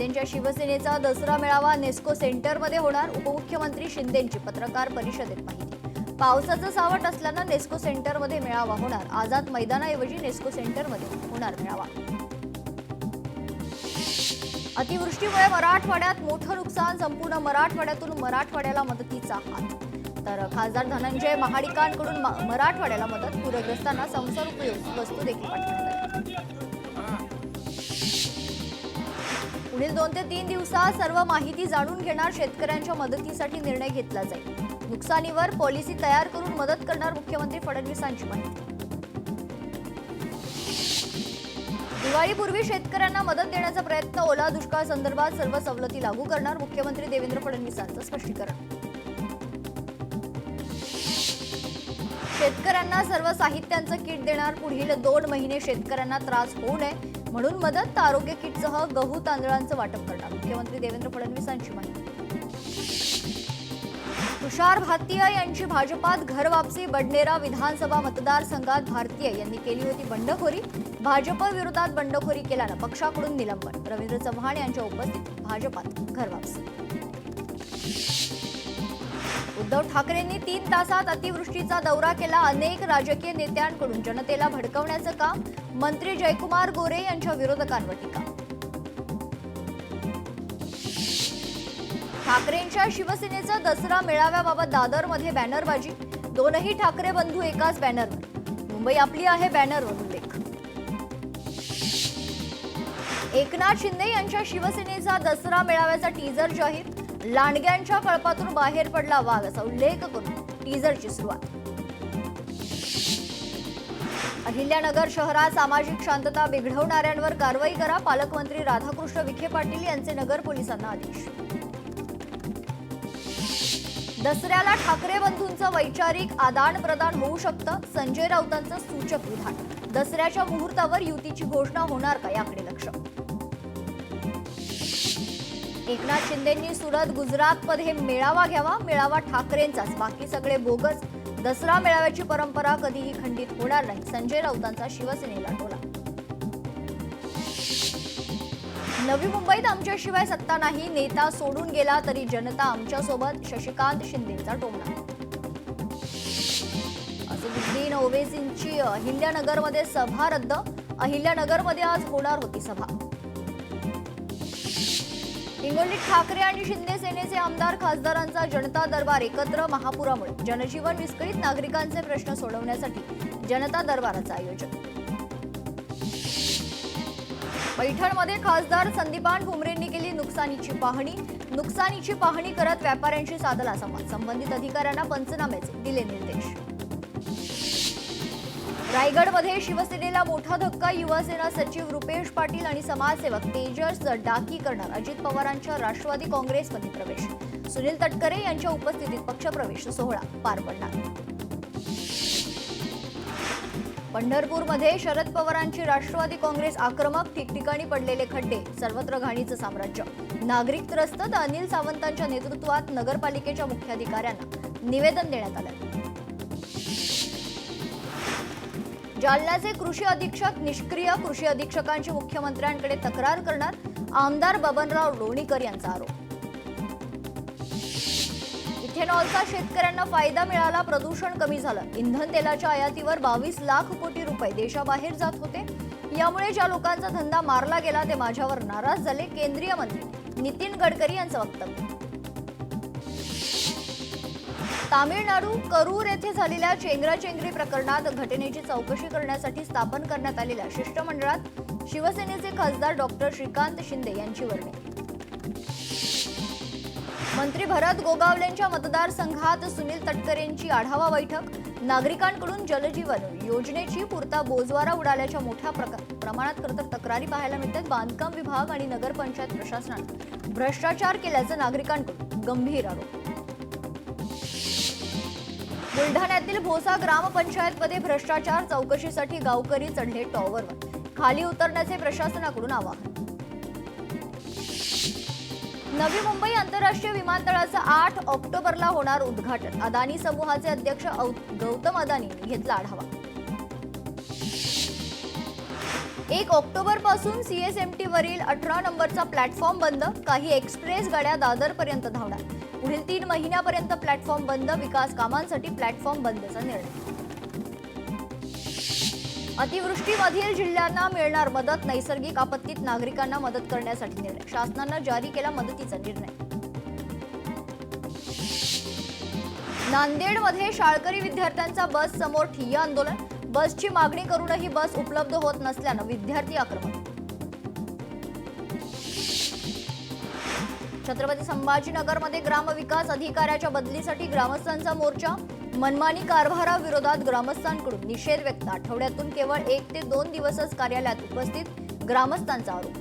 शिंदेंच्या शिवसेनेचा दसरा मेळावा नेस्को सेंटरमध्ये होणार. उपमुख्यमंत्री शिंदेंची पत्रकार परिषदेत माहिती. पावसाचं सावट असल्यानं नेस्को सेंटरमध्ये मेळावा होणार. आझाद मैदानाऐवजी नेस्को सेंटरमध्ये होणार मेळावा. अतिवृष्टीमुळे मराठवाड्यात मोठं नुकसान. संपूर्ण मराठवाड्यातून मराठवाड्याला मदतीचा हात. तर खासदार धनंजय महाडिकांकडून मराठवाड्याला मदत. पूरग्रस्तांना संसार उपयोगी वस्तू देखील पाठवण्यात आली. पुढील 2 ते 3 दिवसात सर्व माहिती जाणून घेणार. शेतकऱ्यांच्या मदतीसाठी निर्णय घेतला जाईल. नुकसानीवर पॉलिसी तयार करून मदत करणार. मुख्यमंत्री फडणवीसांची माहिती. दिवाळीपूर्वी शेतकऱ्यांना मदत देण्याचा प्रयत्न. ओला दुष्काळ संदर्भात सर्व सवलती लागू करणार. मुख्यमंत्री देवेंद्र फडणवीसांचं स्पष्टीकरण. शेतकऱ्यांना सर्व साहित्यांचं किट देणार. पुढील 2 महिने शेतकऱ्यांना त्रास होऊ नये म्हणून मदत. आरोग्य किटसह गहू तांदळांचं वाटप करणार. मुख्यमंत्री देवेंद्र फडणवीसांची माहिती. तुषार भातीया यांची भाजपात घर वापसी. बडनेरा विधानसभा मतदारसंघात भारतीय यांनी केली होती बंडखोरी. भाजप विरोधात बंडखोरी केल्यानं पक्षाकडून निलंबन. रवींद्र चव्हाण यांच्या उपस्थितीत भाजपात घर वापसी. उद्धव ठाकरेंनी 3 तासात अतिवृष्टीचा दौरा केला. अनेक राजकीय नेत्यांकडून जनतेला भडकवण्याचं काम. मंत्री जयकुमार गोरे यांच्या विरोधकांवर टीका. ठाकरेंच्या शिवसेनेचा दसरा मेळाव्याबाबत दादरमध्ये बॅनरबाजी. 2ही ठाकरे बंधू एकाच बॅनरवर. मुंबई आपली आहे बॅनरवर उल्लेख. एकनाथ शिंदे यांच्या शिवसेनेचा दसरा मेळाव्याचा टीजर जाहीर. लांडग्यांच्या कळपातून बाहेर पडला वाघ असा उल्लेख करून टीजरची सुरुवात. अहिल्यानगर शहरात सामाजिक शांतता बिघडवणाऱ्यांवर कारवाई करा. पालकमंत्री राधाकृष्ण विखे पाटील यांचे नगर पोलिसांना आदेश. दसऱ्याला ठाकरे बंधूंचं वैचारिक आदान प्रदान होऊ शकतं. संजय राऊतांचं सूचक विधान. दसऱ्याच्या मुहूर्तावर युतीची घोषणा होणार का याकडे लक्ष. एकनाथ शिंदेंनी सुरत गुजरातमध्ये मेळावा घ्यावा. मेळावा ठाकरेंचाच, बाकी सगळे बोगस. दसरा मेळाव्याची परंपरा कधीही खंडित होणार नाही. संजय राऊतांचा शिवसेनेला टोला. नवी मुंबईत आमच्याशिवाय सत्ता नाही. नेता सोडून गेला तरी जनता आमच्यासोबत. शशिकांत शिंदेंचा टोमणा. असदुद्दीन ओवेसींची अहिल्यानगरमध्ये सभा रद्द. अहिल्यानगरमध्ये आज होणार होती सभा. हिंगोलीत ठाकरे आणि शिंदे सेनेचे आमदार खासदारांचा जनता दरबार एकत्र. महापुरामुळे जनजीवन विस्कळीत. नागरिकांचे प्रश्न सोडवण्यासाठी जनता दरबाराचं आयोजन. पैठणमध्ये खासदार संदीपान भुमरेंनी केली नुकसानीची पाहणी. नुकसानीची पाहणी करत व्यापाऱ्यांशी साधला संवाद. संबंधित अधिकाऱ्यांना पंचनाम्याचे दिले निर्देश. रायगडमध्ये शिवसेनेला मोठा धक्का. युवासेना सचिव रुपेश पाटील आणि समाजसेवक तेजस डाकी करणार. अजित पवारांच्या राष्ट्रवादी काँग्रेसमध्ये प्रवेश. सुनील तटकरे यांच्या उपस्थितीत पक्षप्रवेश सोहळा पार पडणार. पंढरपूरमध्ये शरद पवारांची राष्ट्रवादी काँग्रेस आक्रमक. ठिकठिकाणी पडलेले खड्डे. सर्वत्र घाणीचं साम्राज्य. नागरिक त्रस्त. तर अनिल सावंतांच्या नेतृत्वात नगरपालिकेच्या मुख्याधिकाऱ्यांना निवेदन देण्यात आलं. जालन्याचे कृषी अधीक्षक निष्क्रिय. कृषी अधीक्षकांची मुख्यमंत्र्यांकडे तक्रार करणार. आमदार बबनराव लोणीकर यांचा आरोप. इथेनॉलचा शेतकऱ्यांना फायदा मिळाला. प्रदूषण कमी झालं. इंधन तेलाच्या आयातीवर 22 लाख कोटी रुपये देशाबाहेर जात होते. यामुळे ज्या लोकांचा धंदा मारला गेला ते माझ्यावर नाराज झाले. केंद्रीय मंत्री नितीन गडकरी यांचं वक्तव्य. तामिळनाडू करूर येथे झालेल्या चेंगराचेंगरी प्रकरणात घटनेची चौकशी करण्यासाठी स्थापन करण्यात आलेल्या शिष्टमंडळात शिवसेनेचे खासदार डॉक्टर श्रीकांत शिंदे यांची वर्णी. मंत्री भरत गोगावलेंच्या मतदारसंघात सुनील तटकरेंची आढावा बैठक. नागरिकांकडून जलजीवन योजनेची पुरता बोजवारा उडाल्याच्या मोठ्या प्रमाणात तक्रारी पाहायला मिळतात. बांधकाम विभाग आणि नगरपंचायत प्रशासनाने भ्रष्टाचार केल्याचं नागरिकांकडून गंभीर आरोप. बुलढाण्यातील भोसा ग्रामपंचायतमध्ये भ्रष्टाचार. चौकशीसाठी गावकरी चढले टॉवरवर. खाली उतरण्याचे प्रशासनाकडून आवाहन. नवी मुंबई आंतरराष्ट्रीय विमानतळाचं 8 ऑक्टोबरला होणार उद्घाटन. अदानी समूहाचे अध्यक्ष गौतम अदानी घेतला आढावा. 1 ऑक्टोबर पासून सीएसएमटी वरील 18 नंबरचा प्लॅटफॉर्म बंद. काही एक्सप्रेस गाड्या दादर पर्यंत धावणार. पुढील 3 महिन्यापर्यंत प्लॅटफॉर्म बंद. विकास कामांसाठी प्लॅटफॉर्म बंदचा निर्णय. अतिवृष्टीमधील जिल्ह्यांना मिळणार मदत. नैसर्गिक आपत्तीत नागरिकांना मदत करण्यासाठी निर्णय. शासनानं जारी केला मदतीचा निर्णय. नांदेडमध्ये शाळकरी विद्यार्थ्यांचा बस समोर ठिय्या आंदोलन. बसची मागणी करूनही बस उपलब्ध होत नसल्यानं विद्यार्थी आक्रमक. छत्रपती संभाजीनगरमध्ये ग्रामविकास अधिकाऱ्याच्या बदलीसाठी ग्रामस्थांचा मोर्चा. मनमानी कारभाराविरोधात ग्रामस्थांकडून निषेध व्यक्त. आठवड्यातून केवळ 1 ते 2 दिवसच कार्यालयात उपस्थित. ग्रामस्थांचा आरोप.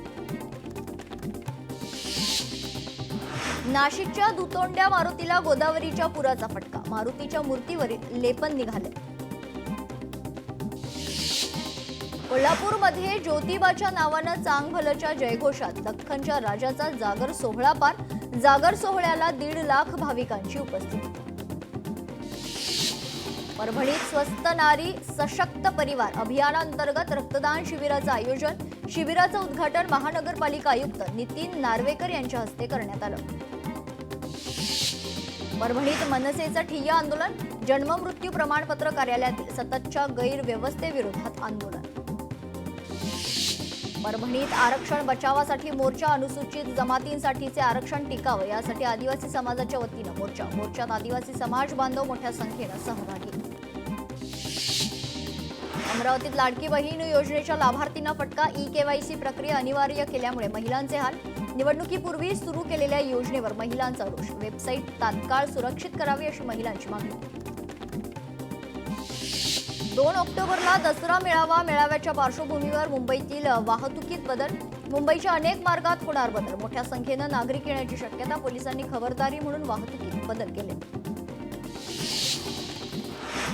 नाशिकच्या दुतोंड्या मारुतीला गोदावरीच्या पुराचा फटका. मारुतीच्या मूर्तीवरील लेपन निघाले. कोल्हापूरमध्ये ज्योतिबाच्या नावानं चांगभलच्या जयघोषात दख्खनच्या राजाचा जागर सोहळा पार. जागर सोहळ्याला 1.5 लाख भाविकांची उपस्थिती. परभणीत स्वस्त नारी सशक्त परिवार अभियानांतर्गत रक्तदान शिबिराचं आयोजन. शिबिराचं उद्घाटन महानगरपालिका आयुक्त नितीन नार्वेकर यांच्या हस्ते करण्यात आलं. परभणीत मनसेचं ठिय्या आंदोलन. जन्ममृत्यू प्रमाणपत्र कार्यालयातील सततच्या गैरव्यवस्थेविरोधात आंदोलन. परभणीत आरक्षण बचावासाठी मोर्चा. अनुसूचित जमातींसाठीचे आरक्षण टिकावं यासाठी आदिवासी समाजाच्या वतीनं मोर्चा. मोर्चात आदिवासी समाज बांधव मोठ्या संख्येनं सहभागी. अमरावतीत लाडकी बहीण योजनेच्या लाभार्थींना फटका. ई-केवायसी प्रक्रिया अनिवार्य केल्यामुळे महिलांचे हाल. निवडणुकीपूर्वी सुरू केलेल्या योजनेवर महिलांचा रोष. वेबसाईट तात्काळ सुरक्षित करावी अशी महिलांची मागणी. 2 ऑक्टोबरला दसरा मेळावा. मेळाव्याच्या पार्श्वभूमीवर मुंबईतील वाहतुकीत बदल. मुंबईच्या अनेक मार्गात होणार बदल. मोठ्या संख्येनं नागरिक येण्याची शक्यता. पोलिसांनी खबरदारी म्हणून वाहतुकीत बदल केले.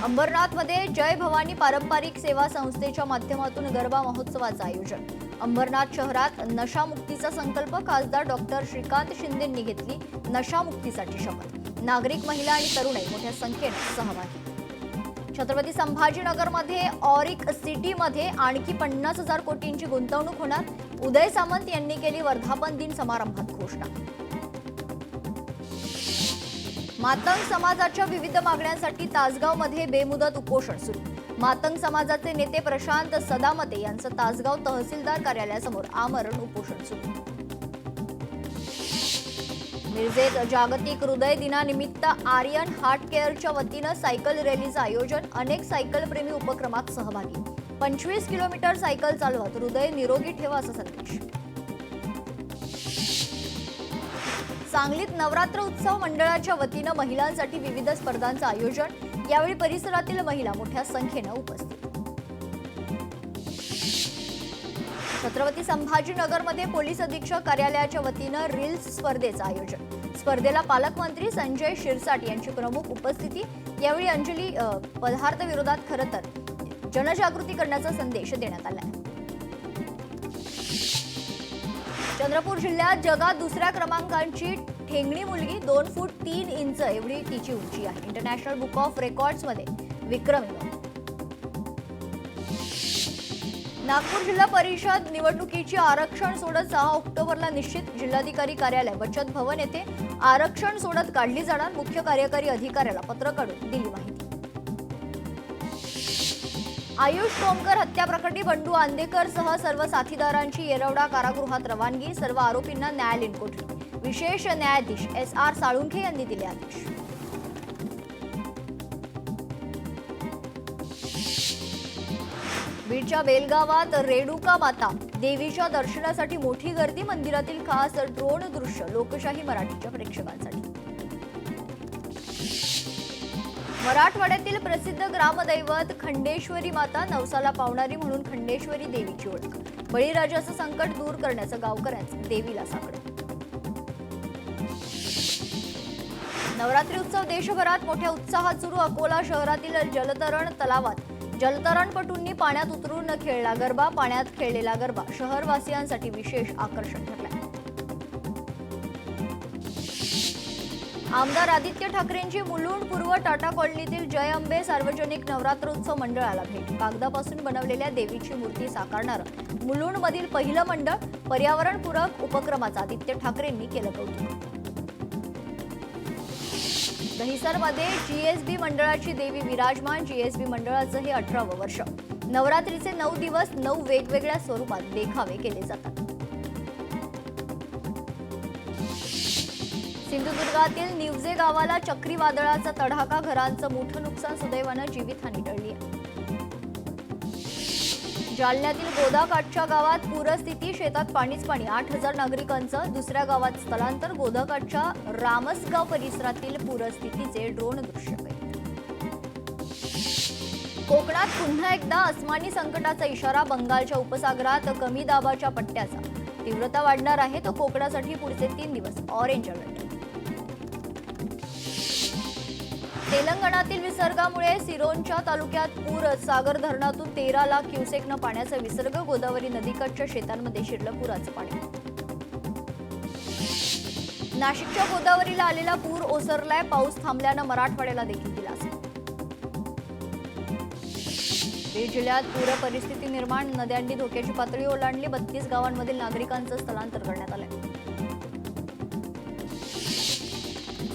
अंबरनाथमध्ये जय भवानी पारंपरिक सेवा संस्थेच्या माध्यमातून गरबा महोत्सवाचं आयोजन. अंबरनाथ शहरात नशामुक्तीचा संकल्प. खासदार डॉक्टर श्रीकांत शिंदेंनी घेतली नशामुक्तीसाठी शपथ. नागरिक, महिला आणि तरुणाई मोठ्या संख्येने सहभागी. छत्रपती संभाजीनगरमध्ये ऑरिक सिटीमध्ये आणखी 50,000 कोटींची गुंतवणूक होणार. उदय सामंत यांनी केली वर्धापन दिन समारंभात घोषणा. मातंग समाजाच्या विविध मागण्यांसाठी तासगावमध्ये बेमुदत उपोषण सुरू. मातंग समाजाचे नेते प्रशांत सदामते यांचं तासगाव तहसीलदार कार्यालयासमोर आमरण उपोषण सुरू. मिरजेत जागतिक हृदय दिनानिमित्त आर्यन हार्ट केअरच्या वतीनं सायकल रॅलीचं आयोजन. अनेक सायकलप्रेमी उपक्रमात सहभागी. 25 किलोमीटर सायकल चालवत हृदय निरोगी ठेवा असा संदेश. सांगलीत नवरात्र उत्सव मंडळाच्या वतीनं महिलांसाठी विविध स्पर्धांचं आयोजन. यावेळी परिसरातील महिला मोठ्या संख्येनं उपस्थित. छत्रपती संभाजीनगरमध्ये पोलीस अधीक्षक कार्यालयाच्या वतीनं रील्स स्पर्धेचं आयोजन. स्पर्धेला पालकमंत्री संजय शिरसाट यांची प्रमुख उपस्थिती. यावेळी अंजली पदार्थ विरोधात खरं तर जनजागृती करण्याचा संदेश देण्यात आला. चंद्रपूर जिल्ह्यात जगात 2ऱ्या क्रमांकाची ठेंगणी मुलगी. 2 फूट 3 इंच एवढी तिची उंची आहे. इंटरनॅशनल बुक ऑफ रेकॉर्ड्समध्ये विक्रमी नोंद. नागपूर जिल्हा परिषद निवडणुकीची आरक्षण सोडत 6 ऑक्टोबरला निश्चित. जिल्हाधिकारी कार्यालय बचत भवन येथे आरक्षण सोडत काढली जाणार. मुख्य कार्यकारी अधिकाऱ्याला पत्र काढून दिली माहिती. आयुष कोमकर हत्या प्रकरणी बंडू आंदेकर सह सर्व साथीदारांची येरवडा कारागृहात रवानगी. सर्व आरोपींना न्यायालयीन कोठडी. विशेष न्यायाधीश SR साळुंखे यांनी दिले आदेश. बीडच्या बेलगावात रेणुका माता देवीच्या दर्शनासाठी मोठी गर्दी. मंदिरातील खास ड्रोन दृश्य लोकशाही मराठीच्या प्रेक्षकांसाठी. मराठवाड्यातील प्रसिद्ध ग्रामदैवत खंडेश्वरी माता. नवसाला पावणारी म्हणून खंडेश्वरी देवीची ओळख. बळीराजाचं संकट दूर करण्याचं गावकऱ्यांचं देवीला साकडं. नवरात्री उत्सव देशभरात मोठ्या उत्साहात सुरू. अकोला शहरातील जलतरण तलावात जलतरणपटूंनी पाण्यात उतरून खेळला गरबा. पाण्यात खेळलेला गरबा शहरवासियांसाठी विशेष आकर्षण ठरला. आमदार आदित्य ठाकरेंची मुलुंड पूर्व टाटा कॉलनीतील जय अंबे सार्वजनिक नवरात्रोत्सव मंडळाला भेट. कागदापासून बनवलेल्या देवीची मूर्ती साकारणारं मुलुंडमधील पहिलं मंडळ. पर्यावरणपूरक उपक्रमाचं आदित्य ठाकरेंनी केलं कौतुक. दहिसरमध्ये जीएसबी मंडळाची देवी विराजमान. जीएसबी मंडळाचं हे 18वं वर्ष. नवरात्रीचे 9 दिवस 9 वेगवेगळ्या स्वरूपात देखावे केले जातात. सिंधुदुर्गातील निवजे गावाला चक्रीवादळाचा तडाखा. घरांचं मोठं नुकसान. सुदैवानं जीवितहानी टळली आहे. जालन्यातील गोदाकाठच्या गावात पूरस्थिती. शेतात पाणीच पाणी. 8000 नागरिकांचं दुसऱ्या गावात स्थलांतर. गोदाकाठच्या रामसगाव परिसरातील पूरस्थितीचे ड्रोन दृश्य कैद. कोकणात पुन्हा एकदा अस्मानी संकटाचा इशारा. बंगालच्या उपसागरात कमी दाबाच्या पट्ट्याचा तीव्रता वाढणार आहे. तो कोकणासाठी पुढचे 3 दिवस ऑरेंज अलर्ट. तेलंगणातील विसर्गामुळे सिरोंचा तालुक्यात पूर. सागर धरणातून 13 लाख क्युसेकनं पाण्याचा विसर्ग. गोदावरी नदीकाठच्या शेतांमध्ये शिरलं पुराचं पाणी. नाशिकच्या गोदावरीला आलेला पूर ओसरलाय. पाऊस थांबल्यानं मराठवाड्याला देखील दिलासा. बीड जिल्ह्यात पूर परिस्थिती निर्माण. नद्यांनी धोक्याची पातळी ओलांडली. 32 गावांमधील नागरिकांचं स्थलांतर करण्यात आलंय.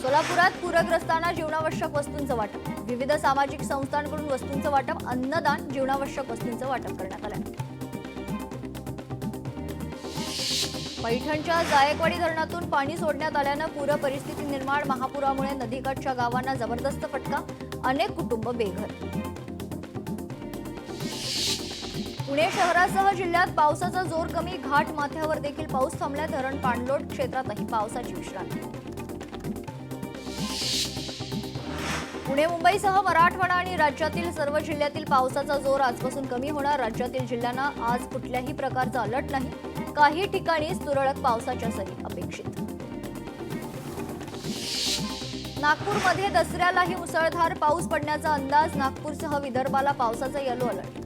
सोलापुरात पूरग्रस्तांना जीवनावश्यक वस्तूंचं वाटप. विविध सामाजिक संस्थांकडून वस्तूंचं वाटप. अन्नदान, जीवनावश्यक वस्तूंचं वाटप करण्यात आलंय. पैठणच्या जायकवाडी धरणातून पाणी सोडण्यात आल्यानं पूर परिस्थिती निर्माण. महापुरामुळे नदीकाठच्या गावांना जबरदस्त फटका. अनेक कुटुंब बेघर. पुणे शहरासह जिल्ह्यात पावसाचा जोर कमी. घाट माथ्यावर देखील पाऊस थांबलाय. धरण पाणलोट क्षेत्रातही पावसाची विश्रांती. पुणे मुंबईसह मराठवाडा आणि राज्यातील सर्व जिल्ह्यातील पावसाचा जोर आजपासून कमी होणार. राज्यातील जिल्ह्यांना आज कुठल्याही प्रकारचा अलर्ट नाही. काही ठिकाणी तुरळक पावसाच्या सरी अपेक्षित. नागपूरमध्ये दसऱ्यालाही मुसळधार पाऊस पडण्याचा अंदाज. नागपूरसह विदर्भाला पावसाचा येलो अलर्ट.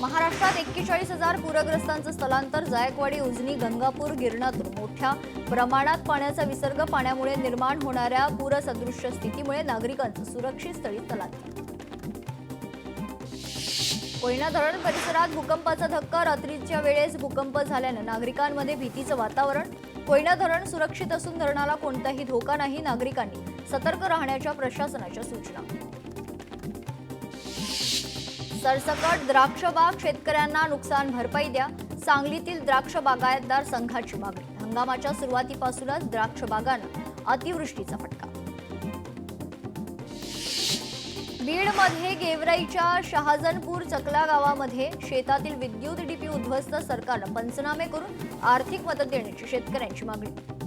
महाराष्ट्रात 41,000 पूरग्रस्तांचं स्थलांतर. जायकवाडी, उजनी, गंगापूर, गिरणातून मोठ्या प्रमाणात पाण्याचा विसर्ग. पाण्यामुळे निर्माण होणाऱ्या पूरसदृश्य स्थितीमुळे नागरिकांचं सुरक्षित स्थळी स्थलांतर. कोयना धरण परिसरात भूकंपाचा धक्का. रात्रीच्या वेळेस भूकंप झाल्यानं नागरिकांमध्ये भीतीचं वातावरण. कोयना धरण सुरक्षित असून धरणाला कोणताही धोका नाही. नागरिकांनी सतर्क राहण्याच्या प्रशासनाच्या सूचना. सरसकट द्राक्ष बाग. शेतकऱ्यांना नुकसान भरपाई द्या. सांगलीतील द्राक्ष बागायतदार संघाची मागणी. हंगामाच्या सुरुवातीपासूनच द्राक्ष बागांना अतिवृष्टीचा फटका. बीडमध्ये गेवराईच्या शहाजनपूर चकला गावामध्ये शेतातील विद्युत डीपी उद्ध्वस्त. सरकारनं पंचनामे करून आर्थिक मदत देण्याची शेतकऱ्यांची मागणी.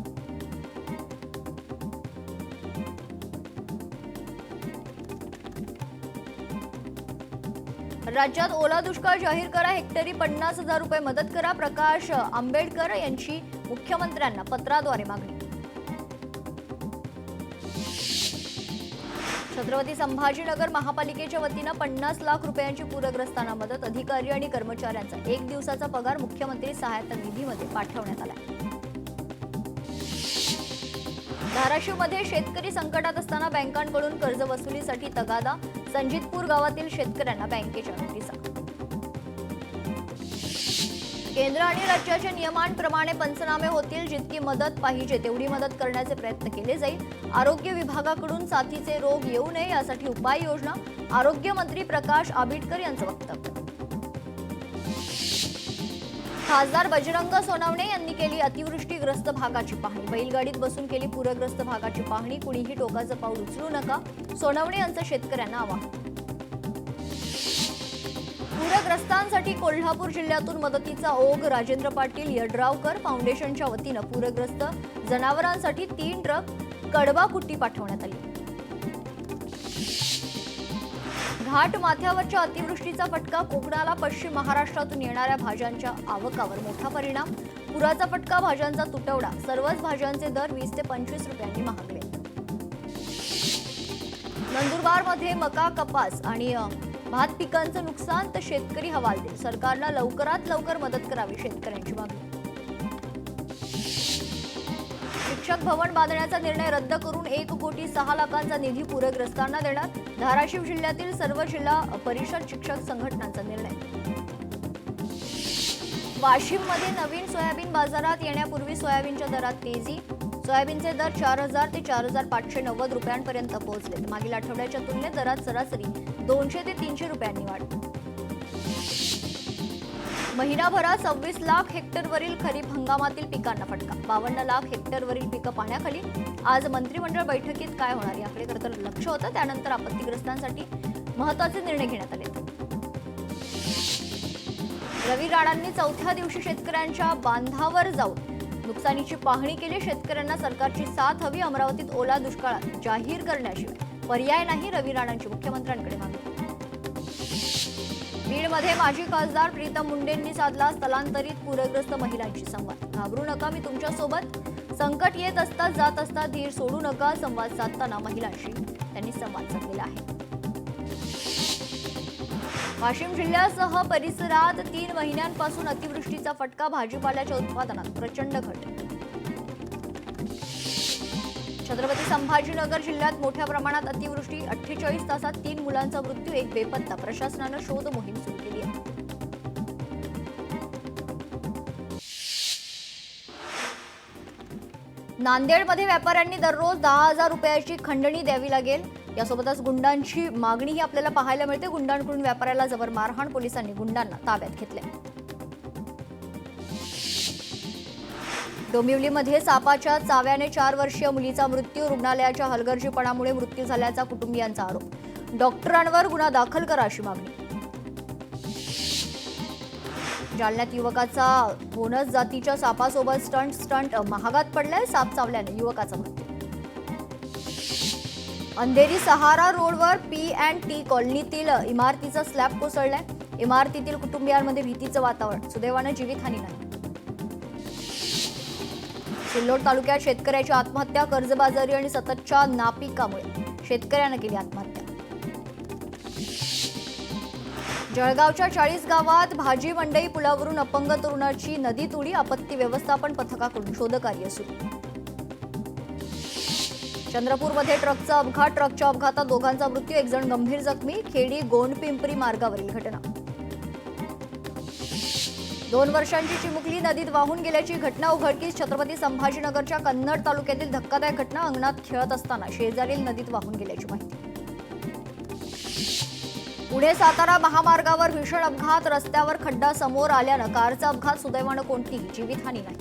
राज्यात ओला दुष्काळ जाहीर करा. हेक्टरी 50,000 रुपये मदत करा. प्रकाश आंबेडकर यांची मुख्यमंत्र्यांना पत्राद्वारे मागणी. छत्रपती संभाजीनगर महापालिकेच्या वतीनं 50 लाख रुपयांची पूरग्रस्तांना मदत. अधिकारी आणि कर्मचाऱ्यांचा 1 दिवसाचा पगार मुख्यमंत्री सहायता निधीमध्ये पाठवण्यात आला. धाराशिवमध्ये शेतकरी संकटात असताना बँकांकडून कर्ज वसुलीसाठी तगादा. संजितपूर गावातील शेतकऱ्यांना बँकेच्या नोटिसा. केंद्र आणि राज्याच्या नियमांप्रमाणे पंचनामे होतील. जितकी मदत पाहिजे तेवढी मदत करण्याचे प्रयत्न केले जाईल. आरोग्य विभागाकडून साथीचे रोग येऊ नये यासाठी उपाययोजना. आरोग्यमंत्री प्रकाश आंबेडकर यांचं वक्तव्य. खासदार बजरंग सोनवणे यांनी केली अतिवृष्टीग्रस्त भागाची पाहणी. बैलगाडीत बसून केली पूरग्रस्त भागाची पाहणी. कुणीही टोकाचं पाऊल उचलू नका. सोनवणे यांचं शेतकऱ्यांना आवाहन. पूरग्रस्तांसाठी कोल्हापूर जिल्ह्यातून मदतीचा ओघ. राजेंद्र पाटील यड्रावकर फाउंडेशनच्या वतीनं पूरग्रस्त जनावरांसाठी 3 ट्रक कडबा कुट्टी पाठवण्यात आली. घाट माथ्यावरच्या अतिवृष्टीचा फटका. कोकणाला पश्चिम महाराष्ट्रातून येणाऱ्या भाज्यांच्या आवकावर मोठा परिणाम. पुराचा फटका. भाज्यांचा तुटवडा. सर्वच भाज्यांचे दर 20 ते 25 रुपयांनी महागले. नंदुरबारमध्ये मका, कपास आणि भात पिकांचं नुकसान तर शेतकरी हवालदिल. सरकारनं लवकरात लवकर मदत करावी शेतकऱ्यांची मागणी. शिक्षक भवन बांधण्याचा निर्णय रद्द करून 1,06,00,000चा निधी पूरग्रस्तांना देणार. धाराशिव जिल्ह्यातील सर्व जिल्हा परिषद शिक्षक संघटनांचा निर्णय. वाशिममध्ये नवीन सोयाबीन बाजारात येण्यापूर्वी सोयाबीनच्या दरात तेजी. सोयाबीनचे दर 4,000 ते 4,590 रुपयांपर्यंत पोहोचले. मागील आठवड्याच्या तुलनेत दरात सरासरी 200 ते 300 रुपयांनी वाढ. महिनाभरात 26 लाख हेक्टरवरील खरीप हंगामातील पिकांना फटका. 52 लाख हेक्टरवरील पिकं पाण्याखाली. आज मंत्रिमंडळ बैठकीत काय होणार याकडे खरं तर लक्ष होतं. त्यानंतर आपत्तीग्रस्तांसाठी महत्त्वाचे निर्णय घेण्यात आले. रवी राणांनी चौथ्या दिवशी शेतकऱ्यांच्या बांधावर जाऊन नुकसानीची पाहणी केली. शेतकऱ्यांना सरकारची साथ हवी. अमरावतीत ओला दुष्काळ जाहीर करण्याशिवाय पर्याय नाही. रवी राणांची मुख्यमंत्र्यांकडे मागणी. बीडमध्ये माजी खासदार प्रीतम मुंडेंनी साधला स्थलांतरित पूरग्रस्त महिलांशी संवाद. घाबरू नका, मी तुमच्या सोबत. संकट येत असता जात असता धीर सोडू नका. संवाद साधताना महिलांशी त्यांनी संवाद साधलेला आहे. वाशिम जिल्ह्यासह परिसरात 3 महिन्यांपासून अतिवृष्टीचा फटका. भाजीपाल्याच्या उत्पादनात प्रचंड घट. छत्रपती संभाजीनगर जिल्ह्यात मोठ्या प्रमाणात अतिवृष्टी. 48 तासात 3 मुलांचा मृत्यू, 1 बेपत्ता. प्रशासनानं शोध मोहीम सुरू केली आहे. नांदेडमध्ये व्यापाऱ्यांनी दररोज 10,000 रुपयाची खंडणी द्यावी लागेल. यासोबतच गुंडांची मागणीही आपल्याला पाहायला मिळते. गुंडांकडून व्यापाऱ्याला जबर मारहाण. पोलिसांनी गुंडांना ताब्यात घेतले. डोंबिवलीमध्ये सापाच्या चाव्याने 4 वर्षीय मुलीचा मृत्यू. रुग्णालयाच्या हलगर्जीपणामुळे मृत्यू झाल्याचा कुटुंबियांचा आरोप. डॉक्टरांवर गुन्हा दाखल करा अशी मागणी. जालन्यात युवकाचा बोनस जातीच्या सापासोबत स्टंट महागात पडलाय. साप चावल्याने युवकाचा मृत्यू. अंधेरी सहारा रोडवर P&T कॉलनीतील इमारतीचा स्लॅब कोसळलाय. इमारतीतील कुटुंबियांमध्ये भीतीचं वातावरण. सुदैवानं जीवितहानी नाही. सिल्लोड तालुक्यात शेतकऱ्याची आत्महत्या. कर्जबाजारी आणि सततच्या नापिकामुळे शेतकऱ्यानं केली आत्महत्या. जळगावच्या 40 गावात भाजी मंडई पुलावरून अपंग तरुणाची नदीत उडी. आपत्ती व्यवस्थापन पथकाकडून शोधकार्य सुरू. चंद्रपूरमध्ये ट्रकचा अपघात. ट्रकच्या अपघातात दोघांचा मृत्यू, 1 जण गंभीर जखमी. खेडी गोंडपिंपरी मार्गावरील घटना. 2 वर्षांची चिमुकली नदीत वाहून गेल्याची घटना उघडकीस. छत्रपती संभाजीनगरच्या कन्नड तालुक्यातील धक्कादायक घटना. अंगणात खेळत असताना शेजारील नदीत वाहून गेल्याची माहिती. पुणे सातारा महामार्गावर भीषण अपघात. रस्त्यावर खड्डा समोर आल्यानं कारचा अपघात. सुदैवानं कोणतीही जीवितहानी नाही.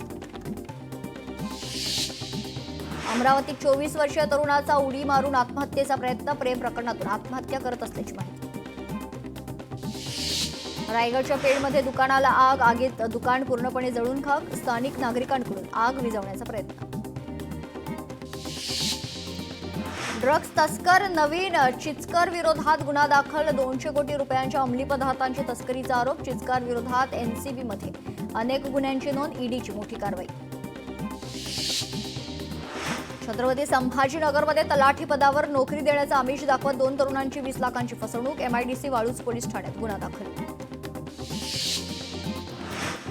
अमरावतीत 24 वर्षीय तरुणाचा उडी मारून आत्महत्येचा प्रयत्न. प्रेम प्रकरणातून आत्महत्या करत असल्याची माहिती. रायगडच्या पेडमध्ये दुकानाला आग. आगीत दुकान पूर्णपणे जळून खाक. स्थानिक नागरिकांकडून आग विझवण्याचा प्रयत्न. ड्रग्ज तस्कर नवीन चिचकर विरोधात गुन्हा दाखल. 200 कोटी रुपयांच्या अंमली पदार्थांची तस्करीचा आरोप. चिचकर विरोधात NCB मध्ये अनेक गुन्ह्यांची नोंद. ईडीची मोठी कारवाई. छत्रपती संभाजीनगरमध्ये तलाठी पदावर नोकरी देण्याचा आमिष दाखवत 2 तरुणांची 20 लाखांची फसवणूक. MIDC वाळूज पोलीस ठाण्यात गुन्हा दाखल.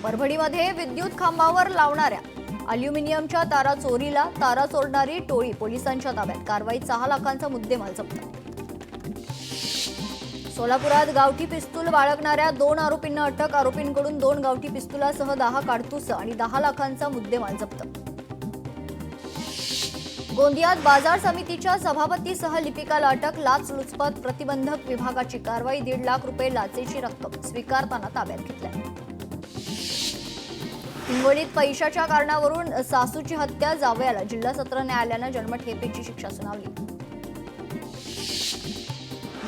परभणीमध्ये विद्युत खांबावर लावणाऱ्या अल्युमिनियमच्या तारा चोरीला. तारा चोरणारी टोळी पोलिसांच्या ताब्यात. कारवाईत 6 लाखांचा मुद्देमाल जप्त. सोलापुरात गावठी पिस्तूल बाळगणाऱ्या 2 आरोपींना अटक. आरोपींकडून 2 गावठी पिस्तुलासह 10 काडतूस आणि 10 लाखांचा मुद्देमाल जप्त. गोंदियात बाजार समितीच्या सभापतीसह लिपिकाला अटक. लाचलुचपत प्रतिबंधक विभागाची कारवाई. 1.5 लाख रुपये लाचेची रक्कम स्वीकारताना ताब्यात घेतली. हिंगोलीत पैशाच्या कारणावरून सासूची हत्या. जावयाला जिल्हा सत्र न्यायालयानं जन्मठेपेची शिक्षा सुनावली.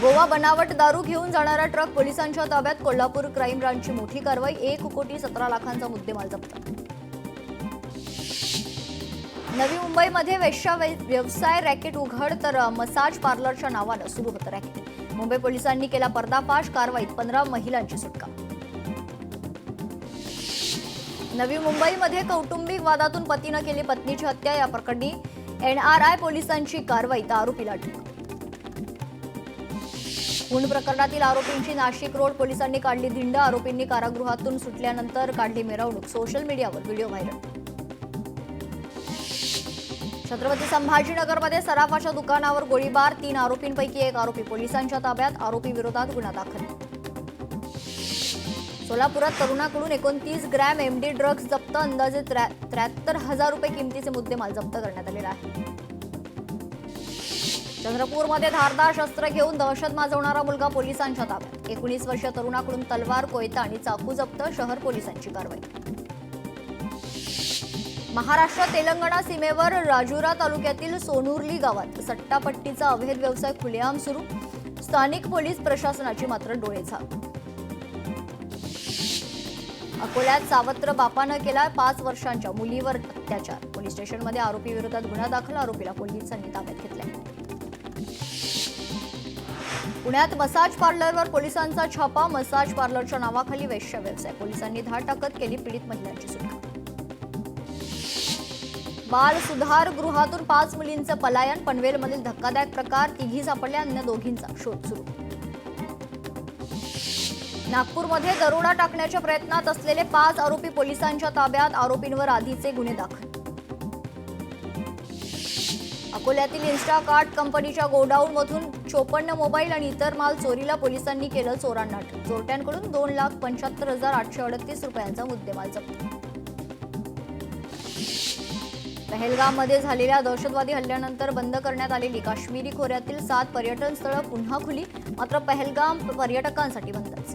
गोवा बनावट दारू घेऊन जाणारा ट्रक पोलिसांच्या ताब्यात. कोल्हापूर क्राईम ब्रांचची मोठी कारवाई. 1,17 लाखांचा मुद्देमाल जप्त. नवी मुंबईमध्ये वेश्या व्यवसाय रॅकेट उघड. तर मसाज पार्लरच्या नावानं सुरू होतं रॅकेट. मुंबई पोलिसांनी केला पर्दाफाश. कारवाईत 15 महिलांची सुटका. नवी मुंबईमध्ये कौटुंबिक वादातून पतीनं केली पत्नीची हत्या. या प्रकरणी NRI पोलिसांची कारवाई. आरोपीला अटक. खून प्रकरणातील आरोपींची नाशिक रोड पोलिसांनी काढली धिंड. आरोपींनी कारागृहातून सुटल्यानंतर काढली मिरवणूक. सोशल मीडियावर व्हिडिओ व्हायरल. छत्रपती संभाजीनगरमध्ये सराफाच्या दुकानावर गोळीबार, 3 आरोपींपैकी एक आरोपी पोलिसांच्या ताब्यात, आरोपी विरोधात गुन्हा दाखल. सोलापुरात तरुणाकडून 29 ग्रॅम एमडी ड्रग्ज जप्त, अंदाजे 73,000 रुपये किमतीचे मुद्देमाल जप्त करण्यात आलेला आहे. चंद्रपूरमध्ये धारदार शस्त्र घेऊन दहशत माजवणारा मुलगा पोलिसांच्या ताब्यात, 19 वर्षीय तरुणाकडून तलवार, कोयता आणि चाकू जप्त, शहर पोलिसांची कारवाई. महाराष्ट्र तेलंगणा सीमेवर राजुरा तालुक्यातील सोनुर्ली गावात सट्टापट्टीचा अवैध व्यवसाय खुलेआम सुरू, स्थानिक पोलीस प्रशासनाची मात्र डोळेझाक. अकोल्यात सावत्र बापानं केला 5 वर्षांच्या मुलीवर अत्याचार, पोलीस स्टेशनमध्ये आरोपी विरोधात गुन्हा दाखल, आरोपीला पोलिसांनी ताब्यात घेतलाय. पुण्यात मसाज पार्लरवर पोलिसांचा छापा, मसाज पार्लरच्या नावाखाली वेश्या व्यवसाय, पोलिसांनी धाड टाकत केली पीडित महिलांची सुटका. बाल सुधार गृहातून 5 मुलींचं पलायन, पनवेलमधील धक्कादायक प्रकार, 3 सापडल्या, अन्य 2घींचा शोध सुरू. नागपूरमध्ये दरोडा टाकण्याच्या प्रयत्नात असलेले 5 आरोपी पोलिसांच्या ताब्यात, आरोपींवर आधीचे गुन्हे दाखल. अकोल्यातील इन्स्टाकार्ट कंपनीच्या गोडाऊनमधून 54 मोबाईल आणि इतर माल चोरीला, पोलिसांनी केलं चोरांना अटक, चोरट्यांकडून 2,75,838 रुपयांचा मुद्देमाल जप्त. पहलगाममध्ये झालेल्या दहशतवादी हल्ल्यानंतर बंद करण्यात आलेली काश्मीरी खोऱ्यातील 7 पर्यटन स्थळं पुन्हा खुली, मात्र पहलगाम पर्यटकांसाठी बंदच.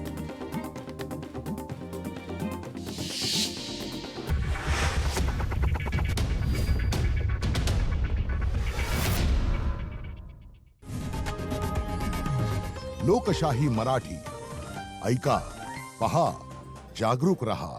लोकशाही मराठी ऐका, पहा, जागरूक रहा.